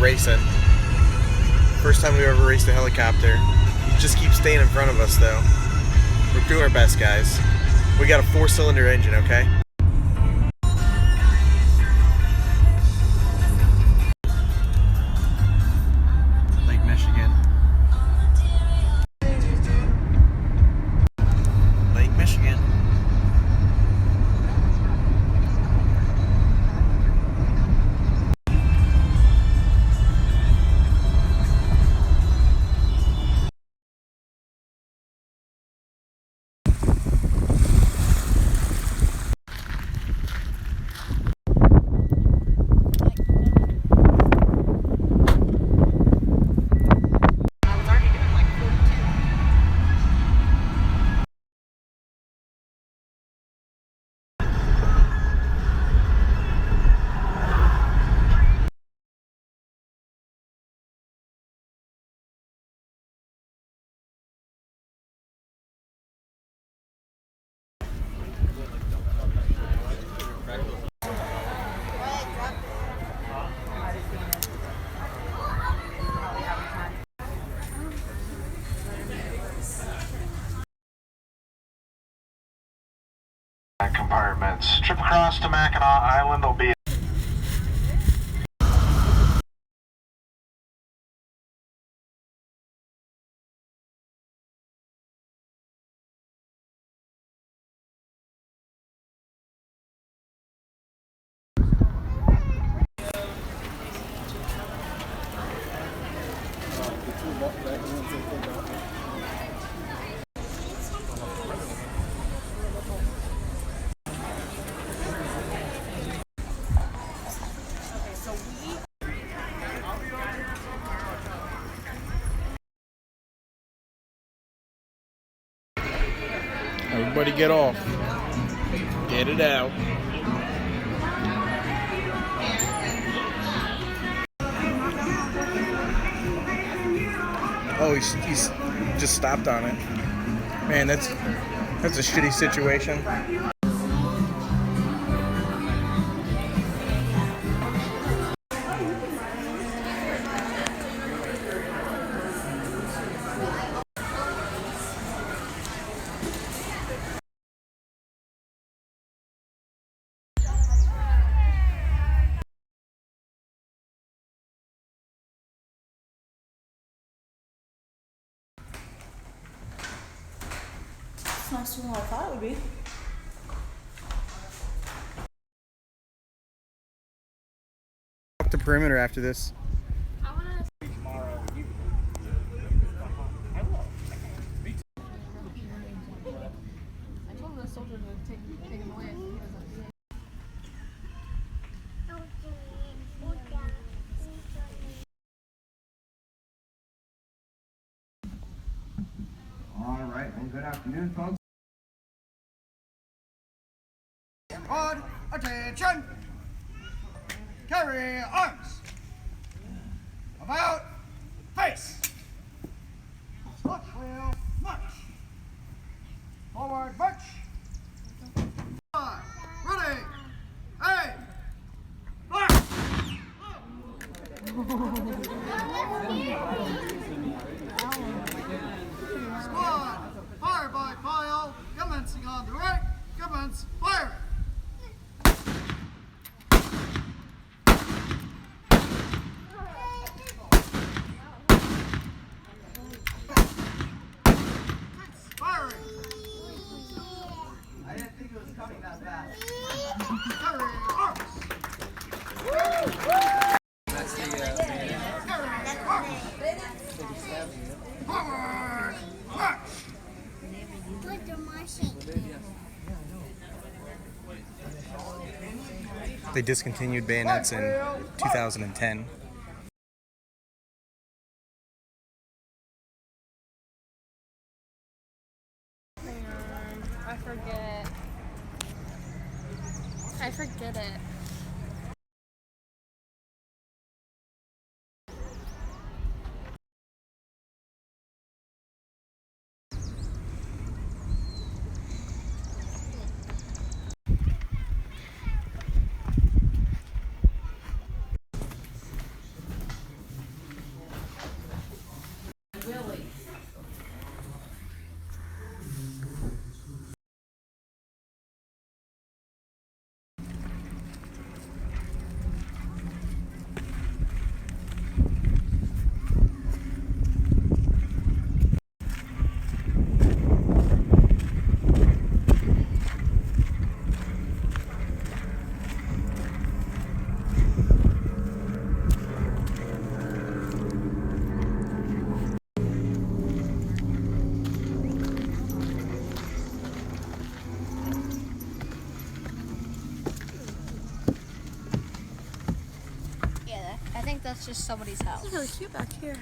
racing. First time we ever raced a helicopter. He just keeps staying in front of us though. We're doing our best, guys. We got a 4-cylinder engine, okay? Lake Michigan. Lake Michigan. Compartments. Trip across to Mackinac Island will be Everybody get off. Get it out. Oh, he's just stopped on it. Man, that's a shitty situation. It's nicer than what I thought it would be. Walk the perimeter after this. I told the soldier to take him away. All right, well, good afternoon, folks. Squad, attention! Carry arms! About face! Watch wheel, march! Forward, march! Ready! Aim! March! Squad, fire by pile, commencing on the right, commence fire! Firing! I didn't think it was coming that fast. Carry arms! That's the carry arms! Forward! March! They discontinued bayonets in 2010. I forget it. That's just somebody's house. It's really cute back here.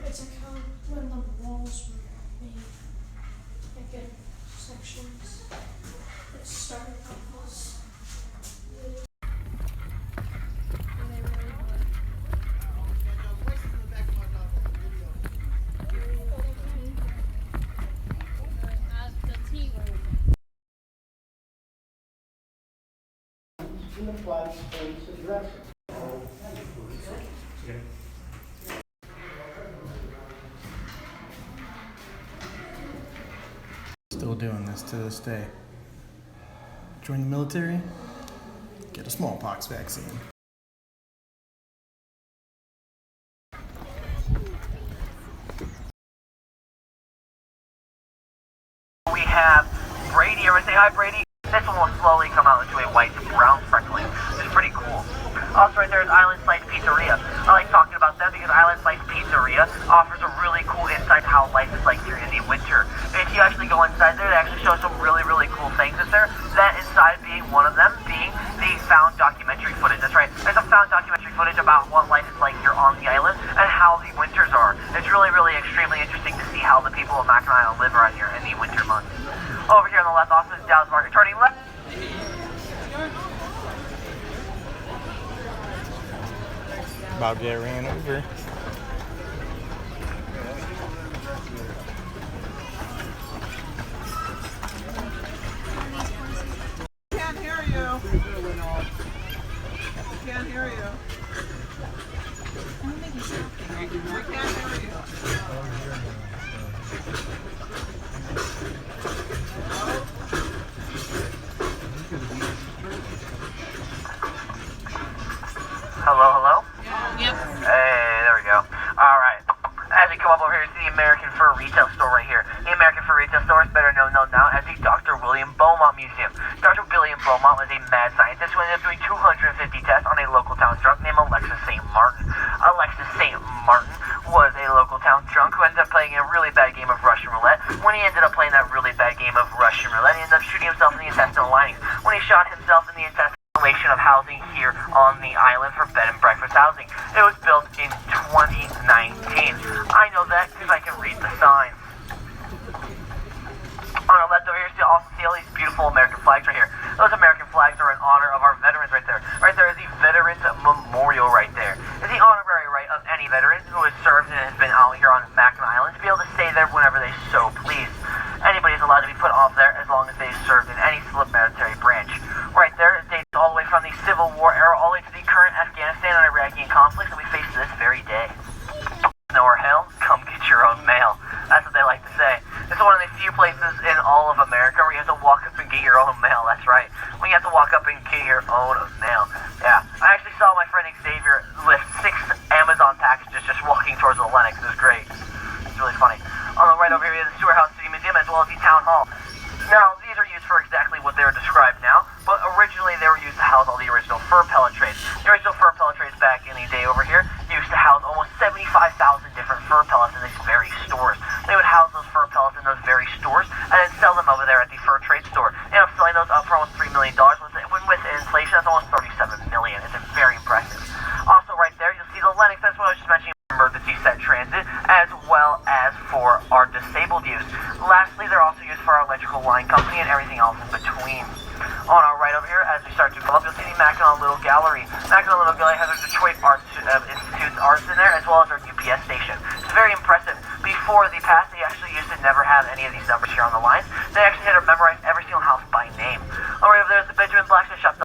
It's like how when the walls were made, like in sections, it started off as in the flat space addressing. Still doing this to this day. Join the military, get a smallpox vaccine. We have Brady. Everybody say hi, Brady. This one will slowly come out into a white to brown sprinkling, which is pretty cool. Also right there is Island Slice Pizzeria. I like talking about them because Island Slice Pizzeria offers a really cool insight to how life is like during the winter. And if you actually go inside there, they actually show some really, really cool things in there. That inside being one of them being the found documentary footage. That's right. There's a found documentary footage about what life is like here on the island and how the winters are. It's really, really extremely interesting to see how the people of Mackinac Island live around here in the winter months. Over here on the left office is Dallas Market. Turning left. About to get ran over. Can't hear you. Can't hear you. We can't hear you. Hello, hello? Yep. Hey, there we go. Alright. As we come up over here to the American Fur Retail Store right here. The American Fur Retail Store is better known now as the Dr. William Beaumont Museum. Dr. William Beaumont was a mad scientist who ended up doing 250 tests on a local town drunk named Alexis St. Martin. Alexis St. Martin was a local town drunk who ended up playing a really bad game of Russian roulette. When he ended up playing that really bad game of Russian roulette, he ended up shooting himself in the intestinal linings. When he shot himself in the intestinal of housing here on the island for bed and breakfast housing. It was built in 2019. I know that because I can read the signs. On our left over here, you also see all these beautiful American flags right here. Those American flags are in honor of our veterans right there. Right there is the Veterans Memorial right there. It's the honorary right of any veteran who has served and has been out here on Mackinac Island to be able to stay there whenever they so please. Anybody is allowed to be put off there as long as they served in any military branch. right. When you have to walk up and get your own mail. Yeah. I actually saw my friend Xavier lift 6 Amazon packages just walking towards the Lennox. It was great. It's really funny. On the right over here, we have the Stewart House City Museum as well as the Town Hall. Now, these are used for exactly what they're described now, but originally they were used to house all the original fur pellet trades. The original fur pellet trades back in the day over here used to house almost 75,000 different fur pellets in these very stores. They would house those fur pellets in those very stores and then sell them over there at the fur trade store. And I'm selling those up for almost $3 million. With inflation, that's almost $37 million. It's very impressive. Also, right there, you'll see the Lennox. That's what I was just mentioning. Emergency set transit, as well as for our disabled use. Lastly, they're also used for our electrical line company and everything else in between. On our right over here, as we start to come up, you'll see the Mackinac Little Gallery. Mackinac Little Gallery has our Detroit Arts Institute's arts in there, as well as our UPS station. It's very impressive. Before the past, they actually used to never have any of these numbers here on the lines. They actually had to memorize every single house by name. All right, over there is the Benjamin Blacksmith Shop.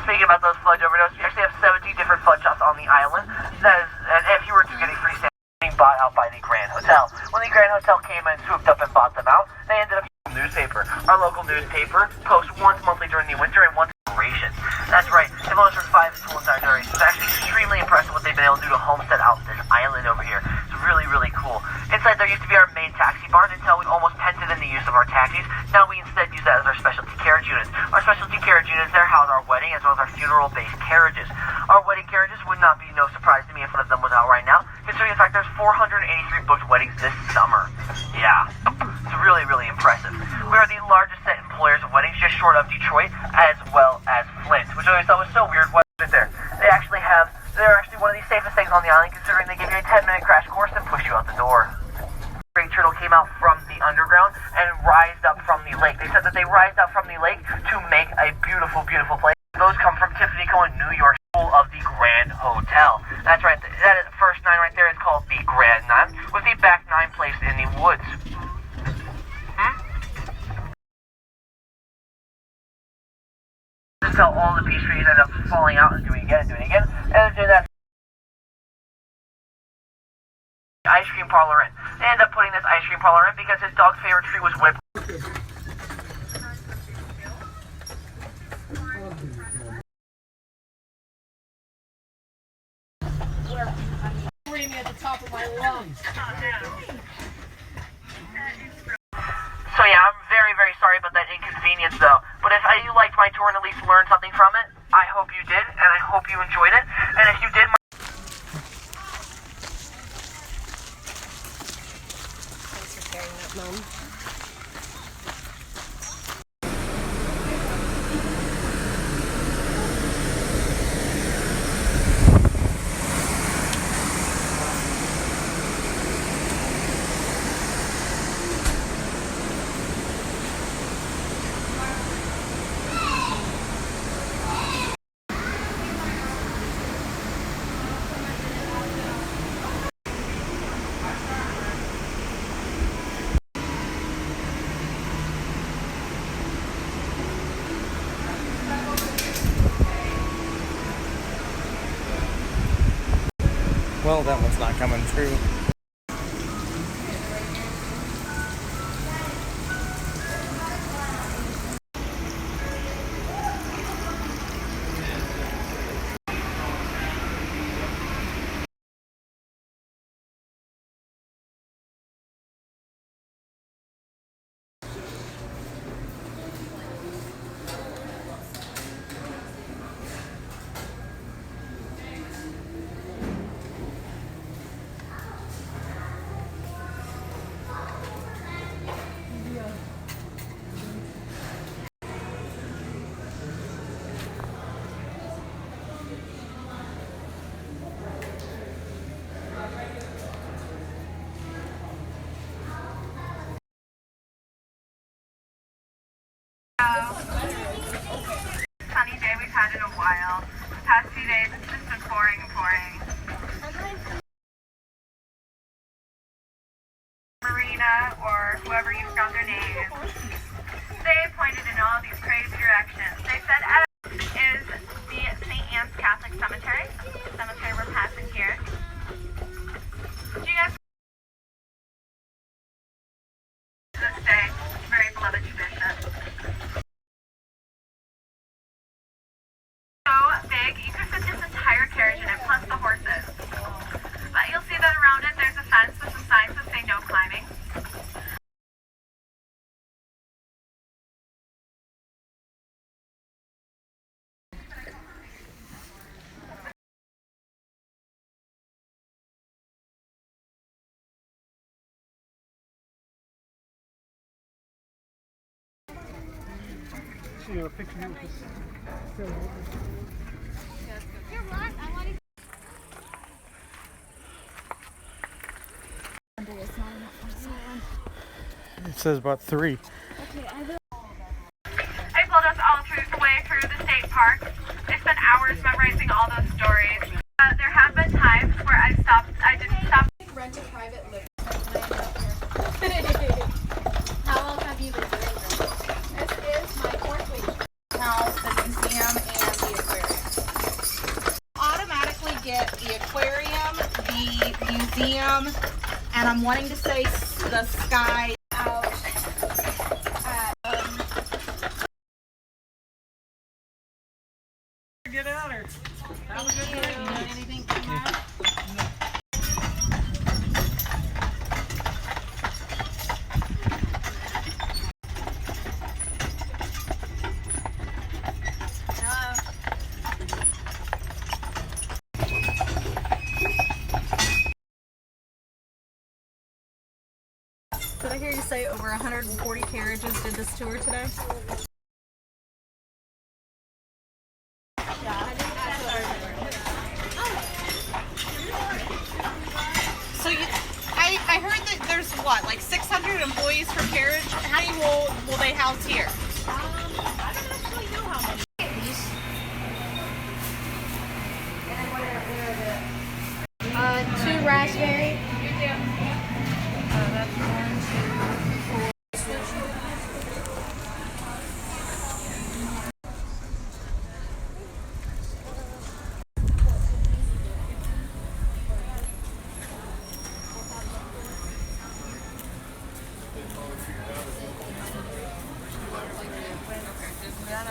Speaking about those fudge overdoses, we actually have 70 different fudge shops on the island. And if you were to get a free sample, being bought out by the Grand Hotel. When the Grand Hotel came and swooped up and bought them out, they ended up using newspaper. Our local newspaper posts once monthly during the winter and once duration. That's right. They've only for 5 to 12 entire duration. It's actually extremely impressive what they've been able to do to homestead out this island over here. It's really, really cool. Inside there used to be our main taxi barn until we almost tented in the use of our taxis. Now we instead use that as our specialty carriage units. Our specialty carriage units there house our wedding as well as our funeral-based carriages. Our wedding carriages would not be no surprise to me if one of them was out right now, considering the fact there's 483 booked weddings this summer. Yeah, it's really, really impressive. We are the largest set employers of weddings just short of Detroit as well as Flint, which I always thought was so weird. What is there? They're actually one of the safest things on the island, considering they give you a 10-minute crash course and push you out the door. Great Turtle came out from the underground and rised up from the lake. They said that they rised up from the lake to make a beautiful, beautiful place. Those come from Tiffany Cohen, New York School of the Grand Hotel. That's right. That is, first 9 right there is called the Grand 9, with the back 9 placed in the woods. Until all the peace trees end up falling out and doing it again and doing it again, and then that ice cream parlor in. They ended up putting this ice cream parlor in because his dog's favorite tree was whipped. Screaming at the top of my lungs. So yeah, I'm very, very sorry about that inconvenience though. But if you liked my tour and at least learned something from it, I hope you did, and I hope you enjoyed it. And if you did, Thanks for carrying that, Mom. Well, that one's not coming true. Sunny day we've had in a while. The past few days it's just been pouring and pouring. Marina, or whoever you found their name, they pointed in all these crazy directions. They said Adam is the St. Anne's Catholic Cemetery, the cemetery we're passing here. Do you guys to this day, very beloved tradition. you a picture with this. It says about 3. They pulled us all through the way through the state park. I spent hours memorizing all those stories. There have been times where I didn't stop. Rent a private lift. How long have you been doing this? This is my 4th week. House, the museum, and the aquarium. Automatically get the aquarium, the museum, and I'm wanting to say the sky out. Get out her. Have a good day. Anything come out? Did I hear you say over 140 carriages did this tour today? So I heard that there's what, like 600 employees for carriage. How many will they house here? I don't actually know how many. 2 raspberry. That's 1, 2, 4. That